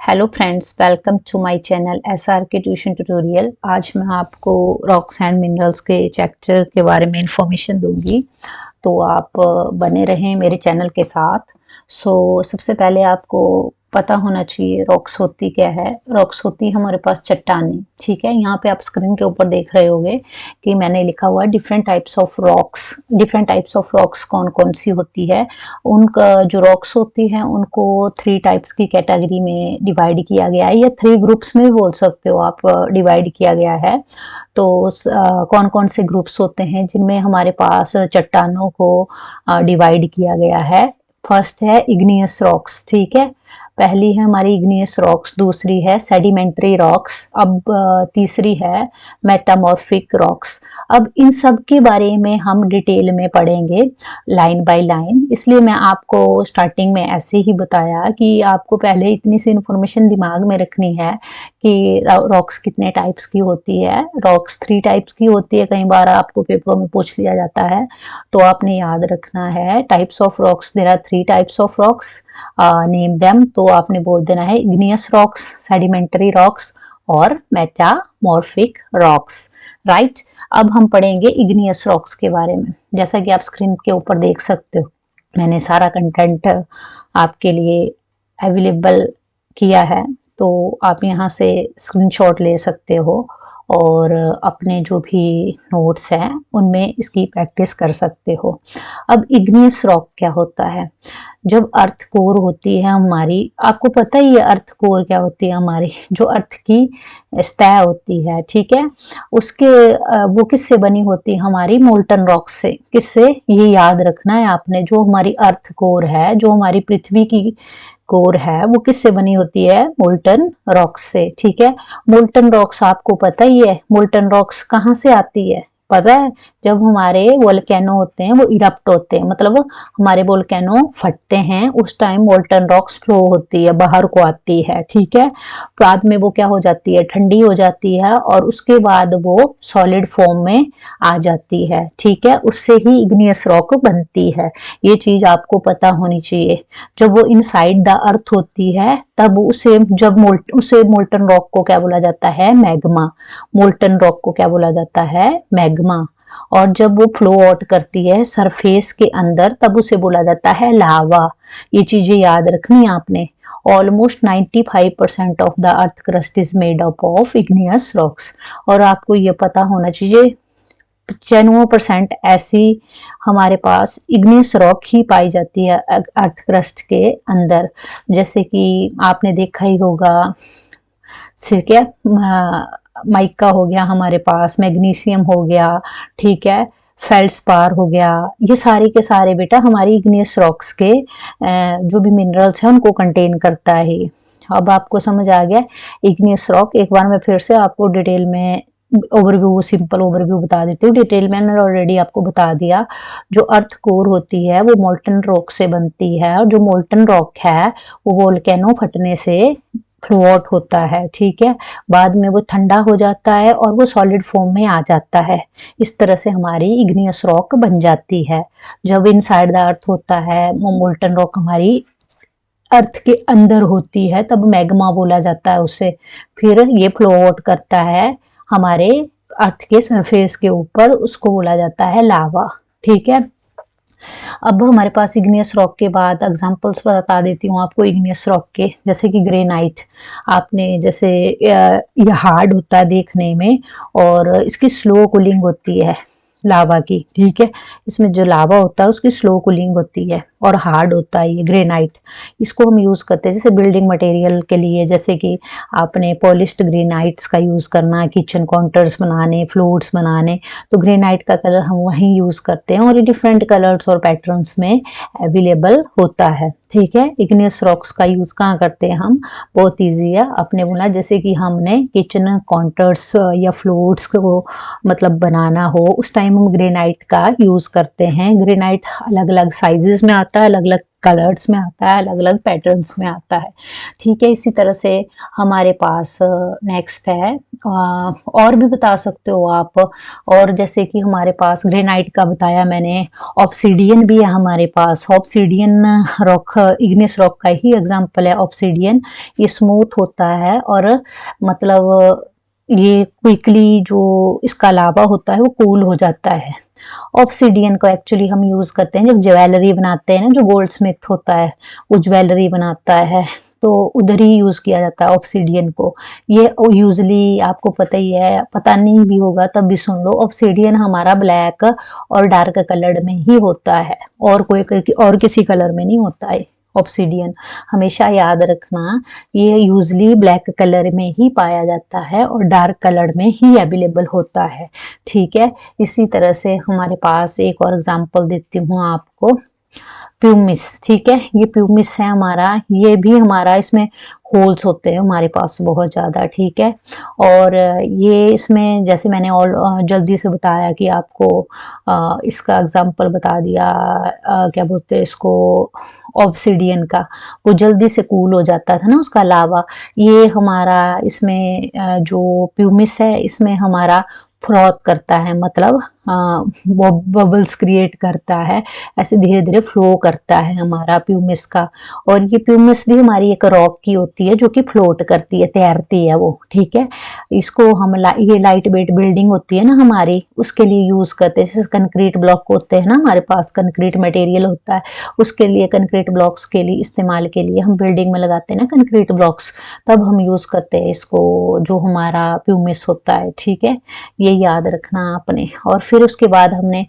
Hello friends, welcome to my channel SR K tuition tutorial. आज मैं आपको rocks and minerals के chapter के बारे में इंफॉर्मेशन दूंगी, तो आप बने रहें मेरे चैनल के साथ। सबसे पहले आपको पता होना चाहिए रॉक्स होती क्या है। रॉक्स होती है हमारे पास चट्टानें, ठीक है। यहाँ पे आप स्क्रीन के ऊपर देख रहे होंगे कि मैंने लिखा हुआ है different types of rocks. Different types of rocks कौन कौन सी होती है। उनका जो रॉक्स होती हैं उनको 3 टाइप्स की कैटेगरी में डिवाइड किया गया है, या 3 ग्रुप्स में भी बोल सकते हो आप, डिवाइड किया गया है। तो कौन कौन से ग्रुप्स होते हैं जिनमें हमारे पास चट्टानों को डिवाइड किया गया है। फर्स्ट है इग्नियस रॉक्स, ठीक है। पहली है हमारी इग्नियस रॉक्स, दूसरी है सेडिमेंट्री रॉक्स, अब तीसरी है मेटामॉर्फिक रॉक्स। अब इन सब के बारे में हम डिटेल में पढ़ेंगे लाइन बाय लाइन, इसलिए मैं आपको स्टार्टिंग में ऐसे ही बताया कि आपको पहले इतनी सी इन्फॉर्मेशन दिमाग में रखनी है कि रॉक्स कितने टाइप्स की होती है। रॉक्स 3 टाइप्स की होती है, कई बार आपको पेपरों में पूछ लिया जाता है, तो आपने याद रखना है types of rocks. There are 3 types of rocks, name them. तो आपने बोल देना है इग्नियस रॉक्स, सेडिमेंट्री रॉक्स और मेटामॉर्फिक रॉक्स, राइट। अब हम पढ़ेंगे इग्नियस रॉक्स के बारे में। जैसा कि आप स्क्रीन के ऊपर देख सकते हो, मैंने सारा कंटेंट आपके लिए अवेलेबल किया है, तो आप यहाँ से स्क्रीनशॉट ले सकते हो और अपने जो भी नोट्स हैं उनमें इसकी प्रैक्टिस कर सकते हो। अब इग्नियस रॉक क्या होता है। जब अर्थ कोर होती है हमारी, आपको पता ही है अर्थ कोर क्या होती है हमारी, जो अर्थ की सतह होती है, ठीक है। उसके वो किससे बनी होती है हमारी, मोल्टन रॉक से। किससे, ये याद रखना है आपने। जो हमारी अर्थ कोर है, जो हमारी पृथ्वी की कोर है, वो किससे बनी होती है, मोल्टन रॉक्स से, ठीक है। मोल्टन रॉक्स आपको पता ही है, मोल्टन रॉक्स कहाँ से आती है, पता है। जब हमारे वोल्केनो होते हैं वो इरप्ट होते हैं, मतलब हमारे वोल्केनो फटते हैं, उस टाइम मोल्टन रॉक्स फ्लो होती है, बाहर को आती है, ठीक है। बाद में वो क्या हो जाती है, ठंडी हो जाती है और उसके बाद वो सॉलिड फॉर्म में आ जाती है, ठीक है। उससे ही इग्नियस रॉक बनती है। ये चीज आपको पता होनी चाहिए। जब वो इनसाइड द अर्थ होती है तब उसे मोल्टन रॉक को क्या बोला जाता है, मैग्मा। मोल्टन रॉक को क्या बोला जाता है, मैग्मा। और जब वो फ्लो आउट करती है सरफेस के अंदर तब उसे बोला जाता है लावा। ये चीजें याद रखनी आपने। Almost 95% of the earth crust is made up of igneous rocks. और आपको ये पता होना चाहिए 95% ऐसी हमारे पास इग्नियस रॉक ही पाई जाती है अर्थ क्रस्ट के अंदर। जैसे कि आपने देखा ही होगा, क्या माइका हो गया हमारे पास, मैग्नीशियम हो गया, ठीक है, फेल्ड्स्पार हो गया। ये सारे के सारे बेटा हमारी इग्नियस रॉक्स के जो भी मिनरल्स हैं उनको कंटेन करता है। अब आपको समझ आ गया इग्नियस रॉक। एक बार मैं फिर से आपको डिटेल में ओवरव्यू, सिंपल ओवरव्यू बता देती हूँ। डिटेल मैंने ऑलरेडी आपको बता दिया। जो अर्थ कोर होती है वो मोल्टन रॉक से बनती है, और जो मोल्टन रॉक है वो वोल्केनो फटने से फ्लो आउट होता है, ठीक है। बाद में वो ठंडा हो जाता है और वो सॉलिड फॉर्म में आ जाता है। इस तरह से हमारी इग्नियस रॉक बन जाती है। जब इनसाइड द अर्थ होता है, मोल्टन रॉक हमारी अर्थ के अंदर होती है, तब मैग्मा बोला जाता है उसे। फिर ये फ्लो आउट करता है हमारे अर्थ के सरफेस के ऊपर, उसको बोला जाता है लावा, ठीक है। अब हमारे पास इग्नियस रॉक के बाद एग्जांपल्स बता देती हूँ आपको इग्नियस रॉक के। जैसे कि ग्रेनाइट, आपने जैसे ये हार्ड होता है देखने में और इसकी स्लो कूलिंग होती है लावा की, ठीक है। इसमें जो लावा होता है उसकी स्लो कूलिंग होती है और हार्ड होता है ये ग्रेनाइट। इसको हम यूज़ करते हैं जैसे बिल्डिंग मटेरियल के लिए, जैसे कि आपने पॉलिश्ड ग्रेनाइट्स का यूज़ करना, किचन काउंटर्स बनाने, फ्लोर्स बनाने, तो ग्रेनाइट का कलर हम वहीं यूज़ करते हैं और ये डिफरेंट कलर्स और पैटर्न्स में अवेलेबल होता है, ठीक है। इग्नियस रॉक्स का यूज़ कहाँ करते हैं हम, बहुत ईजी है। आपने बोला जैसे कि हमने किचन काउंटर्स या फ्लोर्स को मतलब बनाना हो, उस टाइम हम ग्रेनाइट का यूज़ करते हैं। ग्रेनाइट अलग अलग साइजेस में आता है, अलग अलग कलर्स में आता है, अलग अलग पैटर्न्स में आता है। ठीक है, इसी तरह से हमारे पास नेक्स्ट है, और भी बता सकते हो आप। और जैसे कि हमारे पास ग्रेनाइट का बताया मैंने, ऑब्सीडियन भी है हमारे पास। ऑब्सीडियन रॉक इग्नियस रॉक का ही एग्जांपल है ऑब्सीडियन। ये स्मूथ होता है और मतलब ये क्विकली जो इसका लावा होता है वो कूल हो जाता है। ऑब्सीडियन को एक्चुअली हम यूज करते हैं जब ज्वेलरी बनाते हैं ना, जो गोल्ड स्मिथ होता है वो ज्वेलरी बनाता है तो उधर ही यूज किया जाता है ऑब्सीडियन को। ये यूजली आपको पता ही है, पता नहीं भी होगा तब भी सुन लो, ऑब्सीडियन हमारा ब्लैक और डार्क कलर में ही होता है, और और किसी कलर में नहीं होता है ऑब्सीडियन। हमेशा याद रखना, ये यूजली ब्लैक कलर में ही पाया जाता है और डार्क कलर में ही अवेलेबल होता है। ठीक है, इसी तरह से हमारे पास एक और एग्जांपल देती हूँ आपको, प्यूमिस। ठीक है, ये प्यूमिस है हमारा, ये भी हमारा इसमें होल्स होते हैं हमारे पास बहुत ज़्यादा। ठीक है, और ये इसमें जैसे मैंने और जल्दी से बताया कि आपको इसका एग्जांपल बता दिया, क्या बोलते हैं इसको, ऑब्सिडियन का, वो जल्दी से कूल हो जाता था ना उसका लावा। ये हमारा इसमें जो प्यूमिस है इसमें हमारा फ्रॉथ करता है, मतलब बबल्स क्रिएट करता है, ऐसे धीरे धीरे फ्लो करता है हमारा प्यूमिस का। और ये प्यूमिस भी हमारी एक रॉक की होती है जो कि फ्लोट करती है, तैरती है वो। ठीक है, इसको हम ये लाइट वेट बिल्डिंग होती है ना हमारी, उसके लिए यूज करते हैं। जैसे कंक्रीट ब्लॉक होते हैं ना हमारे पास, कंक्रीट मटेरियल होता है, उसके लिए कंक्रीट ब्लॉक्स के लिए इस्तेमाल के लिए हम बिल्डिंग में लगाते हैं ना कंक्रीट ब्लॉक्स, तब हम यूज करते हैं इसको, जो हमारा प्यूमिस होता है। ठीक है, ये याद रखना आपने। और फिर उसके बाद हमने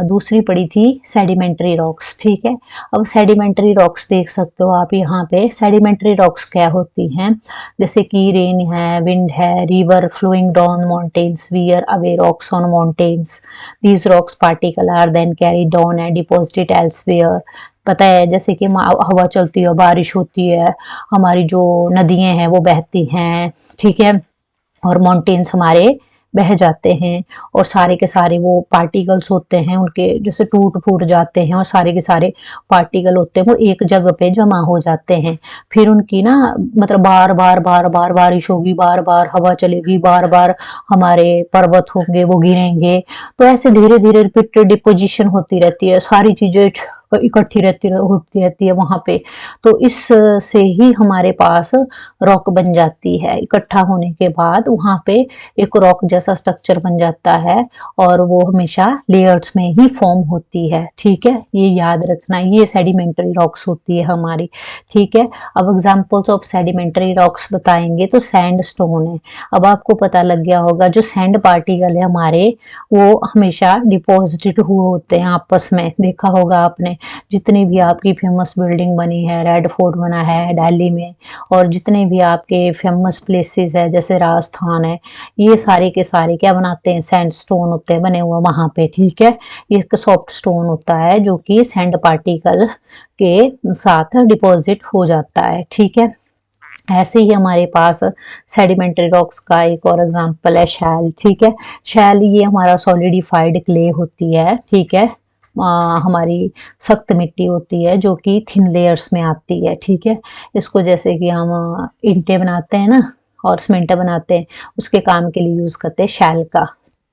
दूसरी पढ़ी थी सेडिमेंट्री रॉक्स। ठीक है, अब सेडिमेंट्री रॉक्स देख सकते हो आप यहाँ पे। सेडिमेंट्री रॉक्स क्या होती हैं, जैसे कि रेन है, विंड है, river flowing down mountains wear away rocks on mountains, these rocks particle are then carry down and deposited elsewhere. पता है, जैसे कि हवा चलती है, बारिश होती है, हमारी जो नदियां हैं वो बहती हैं। ठीक है, और माउंटेन्स हमारे बह जाते हैं, और सारे के सारे वो पार्टिकल्स होते हैं उनके, जैसे टूट फूट जाते हैं और सारे के सारे पार्टिकल होते हैं वो एक जगह पे जमा हो जाते हैं। फिर उनकी ना मतलब बार बार बार बार बारिश होगी, बार बार हवा चलेगी, बार बार हमारे पर्वत होंगे वो गिरेंगे, तो ऐसे धीरे धीरे रिपीटेड डिपोजिशन होती रहती है, सारी चीजें इकट्ठी होती रहती है वहां पे। तो इस से ही हमारे पास रॉक बन जाती है, इकट्ठा होने के बाद वहां पे एक रॉक जैसा स्ट्रक्चर बन जाता है, और वो हमेशा लेयर्स में ही फॉर्म होती है। ठीक है, ये याद रखना, ये सेडिमेंट्री रॉक्स होती है हमारी। ठीक है, अब एग्जांपल्स ऑफ सेडिमेंट्री रॉक्स बताएंगे तो सैंड स्टोन है। अब आपको पता लग गया होगा, जो सैंड पार्टिकल है हमारे वो हमेशा डिपॉजिटेड हुए होते हैं आपस में, देखा होगा आपने। जितनी भी आपकी फेमस बिल्डिंग बनी है, रेड फोर्ट बना है दिल्ली में, और जितने भी आपके फेमस प्लेसेस है जैसे राजस्थान है, ये सारे के सारे क्या बनाते हैं, सैंड स्टोन होते हैं बने हुए वहां पे। ठीक है, ये एक सॉफ्ट स्टोन होता है जो कि सैंड पार्टिकल के साथ डिपॉजिट हो जाता है। ठीक है, ऐसे ही हमारे पास सेडिमेंट्री रॉक्स का एक और एग्जांपल है शैल। ठीक है, शैल ये हमारा सॉलिडिफाइड क्ले होती है। ठीक है, हमारी सख्त मिट्टी होती है जो कि थिन लेयर्स में आती है। ठीक है, इसको जैसे कि हम ईंटें बनाते हैं ना और सीमेंट बनाते हैं, उसके काम के लिए यूज करते हैं शैल का।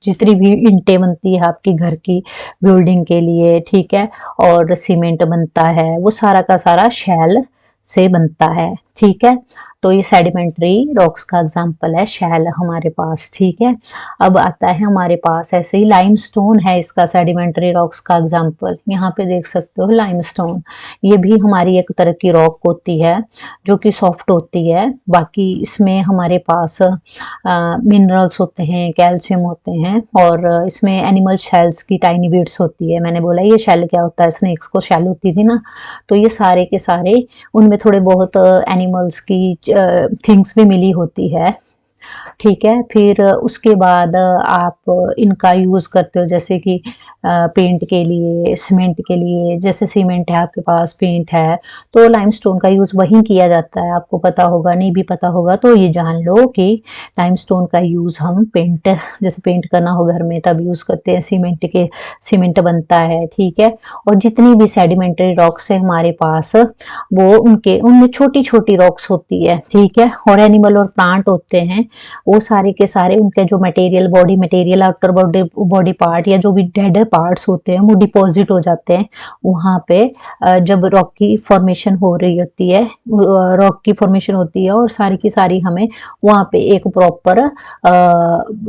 जितनी भी ईंटें बनती है आपकी घर की बिल्डिंग के लिए, ठीक है, और सीमेंट बनता है, वो सारा का सारा शैल से बनता है। ठीक है, तो ये सेडिमेंट्री रॉक्स का एग्जांपल है शैल हमारे पास। ठीक है, अब आता है हमारे पास ऐसे ही लाइमस्टोन है इसका सेडिमेंट्री रॉक्स का एग्जांपल। यहाँ पे देख सकते हो लाइमस्टोन, ये भी हमारी एक तरह की रॉक होती है जो कि सॉफ्ट होती है। बाकी इसमें हमारे पास मिनरल्स होते हैं, कैल्शियम होते हैं, और इसमें एनिमल शेल्स की टाइनी बीड्स होती है। मैंने बोला ये शेल क्या होता है, स्नेक्स को शेल होती थी ना, तो ये सारे के सारे उनमें थोड़े बहुत एनिमल्स की थिंग्स भी मिली होती है। ठीक है। फिर उसके बाद आप इनका यूज़ करते हो जैसे कि पेंट के लिए, सीमेंट के लिए। जैसे सीमेंट है आपके पास, पेंट है, तो लाइमस्टोन का यूज़ वहीं किया जाता है। आपको पता होगा, नहीं भी पता होगा तो ये जान लो कि लाइमस्टोन का यूज़ हम पेंट, जैसे पेंट करना हो घर में तब यूज़ करते हैं। सीमेंट बनता है, ठीक है। और जितनी भी सेडिमेंट्री रॉक्स है हमारे पास, वो उनमें छोटी छोटी रॉक्स होती है, ठीक है। और एनिमल और प्लांट होते हैं, वो सारे के सारे उनके जो material, body material, outer body part या जो भी डेड पार्ट्स होते हैं वो डिपॉजिट हो जाते हैं वहाँ पे। जब रॉक की फॉर्मेशन हो रही होती है, रॉक की फॉर्मेशन होती है, और सारी की सारी हमें वहाँ पे एक प्रॉपर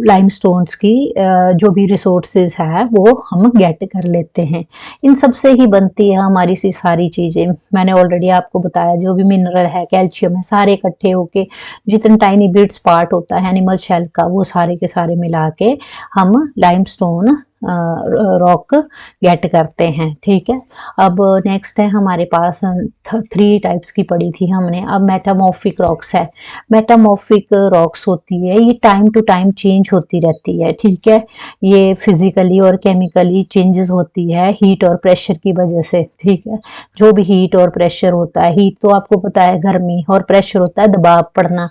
लाइमस्टोन्स की जो भी रिसोर्सेज है वो हम गेट कर लेते हैं। इन सब से ही बनती है हमारी सी सारी चीज़ें। मैंने ऑलरेडी आपको बताया, जो भी मिनरल है, कैल्शियम है, सारे इकट्ठे होके जितने टाइनी बिट्स पार्ट होता है एनिमल शेल का, वो सारे के सारे मिला के हम लाइमस्टोन रॉक गेट करते हैं, ठीक है। अब नेक्स्ट है हमारे पास 3 टाइप्स की पढ़ी थी हमने। अब मेटामॉर्फिक रॉक्स है। मेटामॉर्फिक रॉक्स होती है, ये टाइम टू टाइम चेंज होती रहती है, ठीक है। ये फिजिकली और केमिकली चेंजेस होती है हीट और प्रेशर की वजह से, ठीक है। जो भी हीट और प्रेशर होता है, हीट तो आपको पता है गर्मी, और प्रेशर होता है दबाव पड़ना,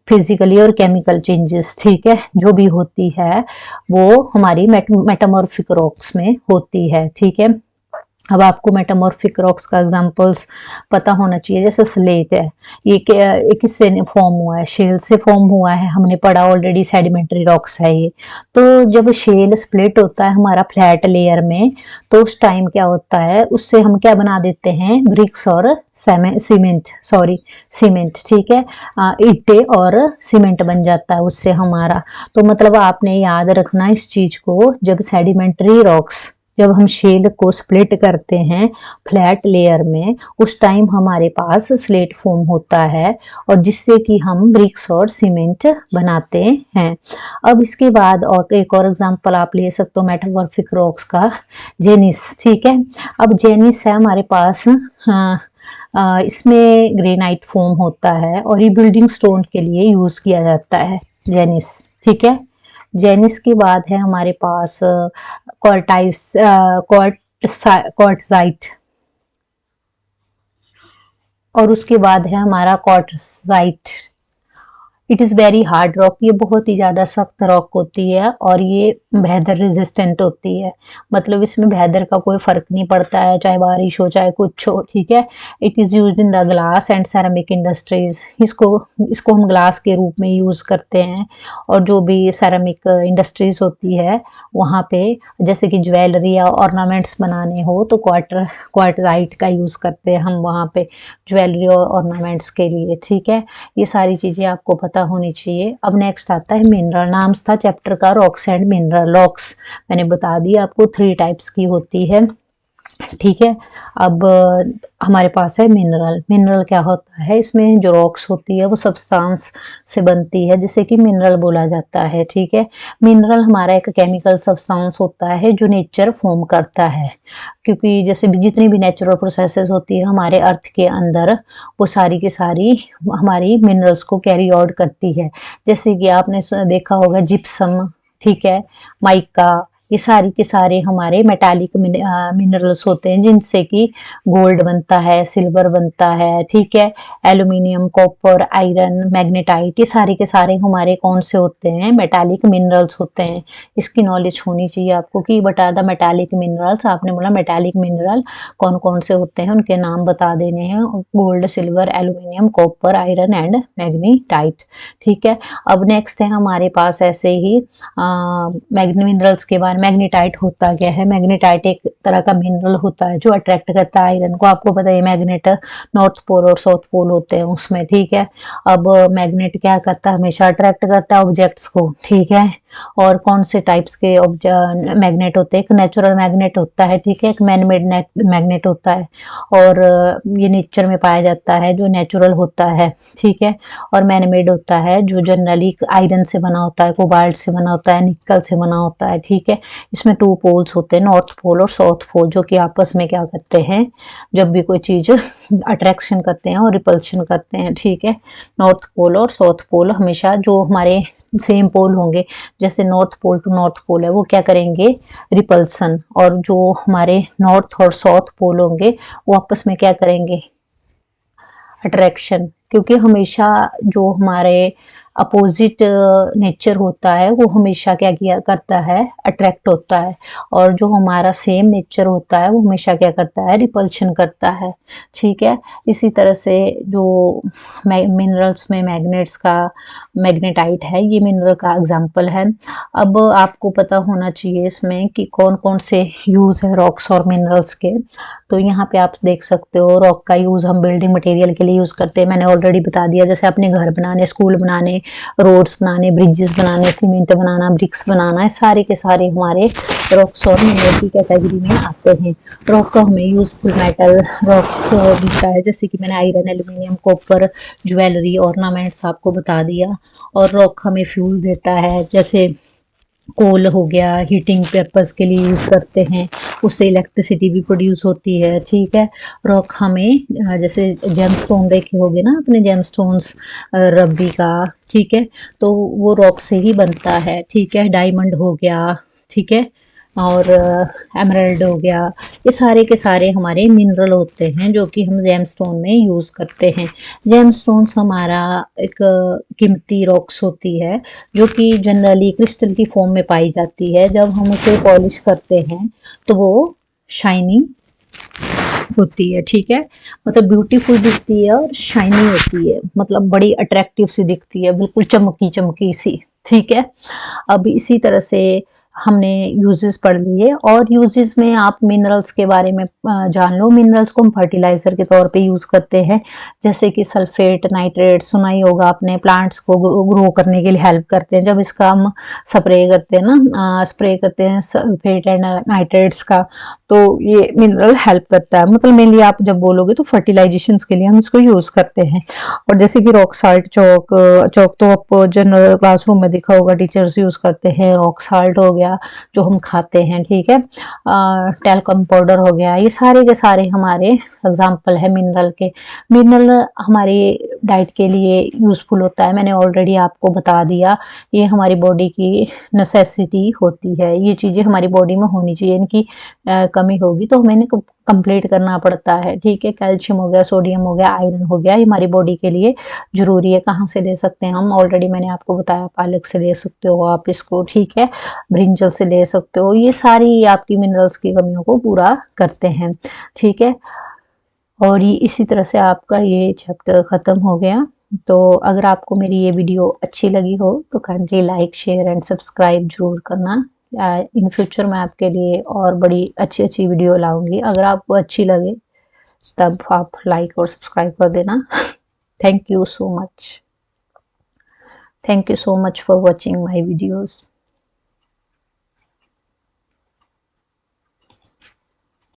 फिजिकली और केमिकल चेंजेस, ठीक है, जो भी होती है वो हमारी मेटामॉर्फिक रॉक्स में होती है, ठीक है। अब आपको मेटामॉर्फिक रॉक्स का एग्जांपल्स पता होना चाहिए। जैसे स्लेट है, ये किससे फॉर्म हुआ है? शेल से फॉर्म हुआ है, हमने पढ़ा ऑलरेडी, सेडिमेंट्री रॉक्स है ये। तो जब शेल स्प्लिट होता है हमारा फ्लैट लेयर में, तो उस टाइम क्या होता है, उससे हम क्या बना देते हैं? ब्रिक्स और सीमेंट, ठीक है। ईंटें और सीमेंट बन जाता है उससे हमारा। तो मतलब आपने याद रखना इस चीज को, जब सेडिमेंट्री रॉक्स, जब हम शेल को स्प्लिट करते हैं फ्लैट लेयर में, उस टाइम हमारे पास स्लेट फॉर्म होता है, और जिससे कि हम ब्रिक्स और सीमेंट बनाते हैं। अब इसके बाद और एक और एग्जांपल आप ले सकते हो मेटामॉर्फिक रॉक्स का, जेनिस, ठीक है। अब जेनिस है हमारे पास, इसमें ग्रेनाइट फॉर्म होता है, और ये बिल्डिंग स्टोन के लिए यूज किया जाता है, जेनिस, ठीक है। जेनिस के बाद है हमारे पास क्वार्टजाइट, और उसके बाद है हमारा quartzite. It is very hard rock, ये बहुत ही ज़्यादा सख्त रॉक होती है, और ये वेदर रेजिस्टेंट होती है। मतलब इसमें वेदर का कोई फ़र्क नहीं पड़ता है, चाहे बारिश हो चाहे कुछ हो, ठीक है। It is used in the glass and ceramic industries. इसको हम ग्लास के रूप में यूज़ करते हैं, और जो भी सेरामिक इंडस्ट्रीज होती है वहाँ पे, जैसे कि ज्वेलरी या ऑर्नामेंट्स बनाने हो तो क्वार्टराइट का यूज़ करते हैं हम वहाँ पे, ज्वेलरी और ऑर्नामेंट्स के लिए, ठीक है। ये सारी चीज़ें आपको पता होनी चाहिए। अब नेक्स्ट आता है मिनरल। नाम था चैप्टर का रॉक्स एंड मिनरल। रॉक्स मैंने बता दिया आपको 3 टाइप्स की होती है, ठीक है। अब हमारे पास है मिनरल। मिनरल क्या होता है? इसमें जो रॉक्स होती है वो सब्सटेंस से बनती है, जिसे कि मिनरल बोला जाता है, ठीक है। मिनरल हमारा एक केमिकल सब्सटेंस होता है जो नेचर फॉर्म करता है, क्योंकि जैसे भी जितनी भी नेचुरल प्रोसेसेस होती है हमारे अर्थ के अंदर, वो सारी की सारी हमारी मिनरल्स को कैरी आउट करती है। जैसे कि आपने देखा होगा जिप्सम, ठीक है, माइका, ये सारी के सारे हमारे मेटालिक मिनरल्स होते हैं, जिनसे कि गोल्ड बनता है, सिल्वर बनता है, ठीक है। एल्यूमिनियम, कॉपर, आयरन, मैग्नेटाइट, ये सारे के सारे हमारे कौन से होते हैं? मेटालिक मिनरल्स होते हैं। इसकी नॉलेज होनी चाहिए आपको कि what are the metallic minerals. आपने बोला मेटालिक मिनरल कौन कौन से होते हैं, उनके नाम बता देने हैं। Gold, silver, aluminium, copper, iron and magnetite, ठीक है। अब नेक्स्ट है हमारे पास ऐसे ही मिनरल्स के बारे। मैग्नेटाइट होता क्या है? मैग्नेटाइट एक तरह का मिनरल होता है जो अट्रैक्ट करता है आयरन को। आपको पता है मैग्नेट नॉर्थ पोल और साउथ पोल होते हैं उसमें, ठीक है। अब मैग्नेट क्या करता है? हमेशा अट्रैक्ट करता है ऑब्जेक्ट्स को, ठीक है। और कौन से टाइप्स के मैग्नेट होते हैं? एक नेचुरल मैग्नेट होता है, ठीक है, एक मैन मेड मैग्नेट होता है, और ये नेचर में पाया जाता है जो नेचुरल होता है, ठीक है। और मैन मेड होता है जो जनरली आयरन से बना होता है, कोबाल्ट से बना होता है, निकल से बना होता है, ठीक है। इसमें 2 पोल्स होते हैं, नॉर्थ पोल और साउथ पोल, जो कि आपस में क्या करते हैं, जब भी कोई चीज अट्रैक्शन करते हैं और रिपल्शन करते हैं, ठीक है। नॉर्थ पोल और साउथ पोल हमेशा जो हमारे सेम पोल होंगे, जैसे north pole to north pole है, वो क्या करेंगे, रिपल्सन, और जो हमारे नॉर्थ और साउथ पोल होंगे वो आपस में क्या करेंगे, अट्रैक्शन। क्योंकि हमेशा जो हमारे अपोजिट नेचर होता है वो हमेशा क्या किया करता है, अट्रैक्ट होता है, और जो हमारा सेम नेचर होता है वो हमेशा क्या करता है, रिपल्शन करता है, ठीक है। इसी तरह से जो मिनरल्स में मैग्नेट्स का, मैग्नेटाइट है, ये मिनरल का एग्जांपल है। अब आपको पता होना चाहिए इसमें कि कौन कौन से यूज है रॉक्स और मिनरल्स के। तो यहाँ पे आप देख सकते हो, रॉक का यूज हम बिल्डिंग मटेरियल के लिए यूज करते हैं, मैंने ऑलरेडी बता दिया। जैसे अपने घर बनाने, स्कूल बनाने, रोड्स बनाने, ब्रिजेस बनाने, सीमेंट बनाना, ब्रिक्स बनाना, सारे के सारे हमारे रॉक्स और मिनरल की कैटेगरी में आते हैं। रॉक का हमें यूजफुल मेटल रॉक मिलता है, जैसे कि मैंने iron, aluminium, copper, jewellery, ornaments आपको बता दिया। और रॉक हमें फ्यूल देता है, जैसे कोल हो गया, हीटिंग पर्पस के लिए यूज करते हैं, उससे इलेक्ट्रिसिटी भी प्रोड्यूस होती है, ठीक है। रॉक हमें जैसे जेमस्टोन देखे होंगे ना अपने, जेमस्टोन्स रब्बी का, ठीक है, तो वो रॉक से ही बनता है, ठीक है। डायमंड हो गया, ठीक है, और एमराल्ड हो गया, ये सारे के सारे हमारे मिनरल होते हैं जो कि हम जेमस्टोन में यूज़ करते हैं। जेमस्टोन्स हमारा एक कीमती रॉक्स होती है जो कि जनरली क्रिस्टल की फॉर्म में पाई जाती है। जब हम उसे पॉलिश करते हैं तो वो शाइनिंग होती है, ठीक है, मतलब ब्यूटीफुल दिखती है और शाइनी होती है, मतलब बड़ी अट्रैक्टिव सी दिखती है, बिल्कुल चमकी चमकी सी, ठीक है। अब इसी तरह से हमने यूजेस पढ़ लिए, और यूजेस में आप मिनरल्स के बारे में जान लो। मिनरल्स को हम फर्टिलाइजर के तौर पे यूज करते हैं, जैसे कि सल्फेट, नाइट्रेट, सुना ही होगा आपने, प्लांट्स को ग्रो करने के लिए हेल्प करते हैं। जब इसका हम स्प्रे करते हैं ना, स्प्रे करते हैं सल्फेट एंड नाइट्रेट्स का, तो ये मिनरल हेल्प करता है। मतलब मेनली आप जब बोलोगे तो फर्टिलाइजेशन के लिए हम इसको यूज करते हैं। और जैसे कि रॉक साल्ट, चौक, चौक तो आप जनरल क्लासरूम में देखा होगा, टीचर्स यूज करते हैं। रॉक साल्ट हो गया जो हम खाते हैं, ठीक है। टेल्कम पाउडर हो गया, ये सारे के सारे हमारे एग्जाम्पल है मिनरल के। मिनरल हमारी डाइट के लिए यूजफुल होता है, मैंने ऑलरेडी आपको बता दिया। ये हमारी बॉडी की नेसेसिटी होती है, ये चीज़ें हमारी बॉडी में होनी चाहिए, इनकी कमी होगी तो हमें कंप्लीट करना पड़ता है, ठीक है। कैल्शियम हो गया, सोडियम हो गया, आयरन हो गया, ये हमारी बॉडी के लिए जरूरी है। कहाँ से ले सकते हैं हम, ऑलरेडी मैंने आपको बताया, पालक से ले सकते हो आप इसको, ठीक है, ब्रिंजल से ले सकते हो। ये सारी आपकी मिनरल्स की कमियों को पूरा करते हैं, ठीक है। और ये इसी तरह से आपका ये चैप्टर ख़त्म हो गया। तो अगर आपको मेरी ये वीडियो अच्छी लगी हो तो kindly like, share and subscribe जरूर करना। इन फ्यूचर मैं आपके लिए और बड़ी अच्छी अच्छी वीडियो लाऊंगी। अगर आपको अच्छी लगे तब आप लाइक और सब्सक्राइब कर देना। Thank you so much. Thank you so much for watching my videos.